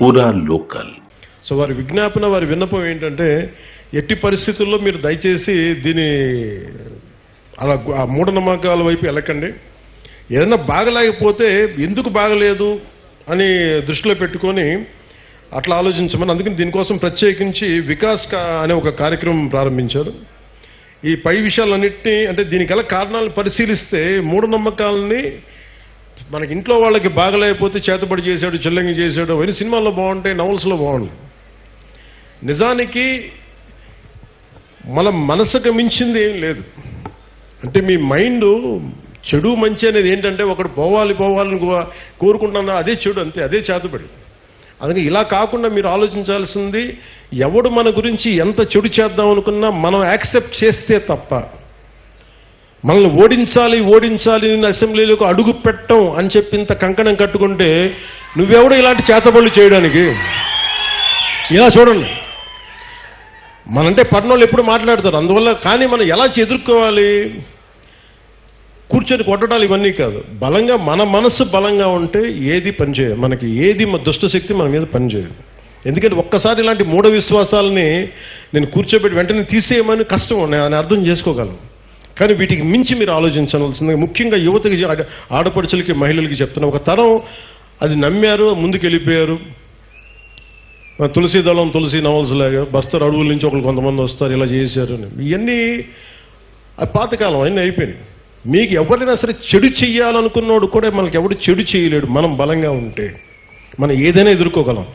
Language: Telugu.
పూరా లోకల్. సో వారి విజ్ఞాపన, వారి విన్నపం ఏంటంటే, ఎట్టి పరిస్థితుల్లో మీరు దయచేసి దీని అలా ఆ మూఢనమ్మకాల వైపు వెళ్ళకండి. ఏదైనా బాగలేకపోతే ఎందుకు బాగలేదు అని దృష్టిలో పెట్టుకొని అట్లా ఆలోచించమని, అందుకని దీనికోసం ప్రత్యేకించి వికాస్ అనే ఒక కార్యక్రమం ప్రారంభించారు. ఈ పై విషయాలన్నింటినీ, అంటే దీనికి గల కారణాలను పరిశీలిస్తే మూఢనమ్మకాలని మనకి ఇంట్లో వాళ్ళకి బాగలేకపోతే చేతబడి చేశాడు, చెల్లంగి చేశాడు అవన్నీ సినిమాల్లో బాగుంటాయి, నవల్స్లో బాగుంటాయి. నిజానికి మన మనసుకు మించింది ఏం లేదు. అంటే మీ మైండ్ చెడు మంచి అనేది ఏంటంటే, ఒకడు పోవాలని కోరుకుంటున్నా అదే చెడు, అంతే, అదే చేతబడి. అందుకే ఇలా కాకుండా మీరు ఆలోచించాల్సింది, ఎవడు మన గురించి ఎంత చెడు చేద్దాం అనుకున్నా మనం యాక్సెప్ట్ చేస్తే తప్ప, మనల్ని ఓడించాలి నేను అసెంబ్లీలోకి అడుగు పెట్టం అని చెప్పి ఇంత కంకణం కట్టుకుంటే నువ్వెవడో ఇలాంటి చేతబడులు చేయడానికి. ఇలా చూడండి, మనంటే పట్టణంలో ఎప్పుడు మాట్లాడతారు, అందువల్ల. కానీ మనం ఎలా ఎదుర్కోవాలి? కూర్చొని కొట్టడాలు ఇవన్నీ కాదు. బలంగా మన మనసు బలంగా ఉంటే ఏది పనిచేయదు, మనకి ఏది దుష్టశక్తి మన మీద పనిచేయదు. ఎందుకంటే ఒక్కసారి ఇలాంటి మూఢ విశ్వాసాలని నేను కూర్చోబెట్టి వెంటనే తీసేయమని కష్టం, నేను అర్థం చేసుకోగలను. కానీ వీటికి మించి మీరు ఆలోచించవలసింది, ముఖ్యంగా యువతకి, ఆడపడుచులకి, మహిళలకి చెప్తున్నా. ఒక తరం అది నమ్మారు, ముందుకు వెళ్ళిపోయారు. తులసీదళం, తులసి నవల్స్ లాగా బస్తర్ అడవుల నుంచి ఒకరు కొంతమంది వస్తారు, ఇలా చేశారు. ఇవన్నీ పాతకాలం, అన్నీ అయిపోయినాయి. మీకు ఎవరైనా సరే చెడు చెయ్యాలనుకున్నోడు కూడా మనకి ఎవడు చెడు చేయలేడు. మనం బలంగా ఉంటే మనం ఏదైనా ఎదుర్కోగలం.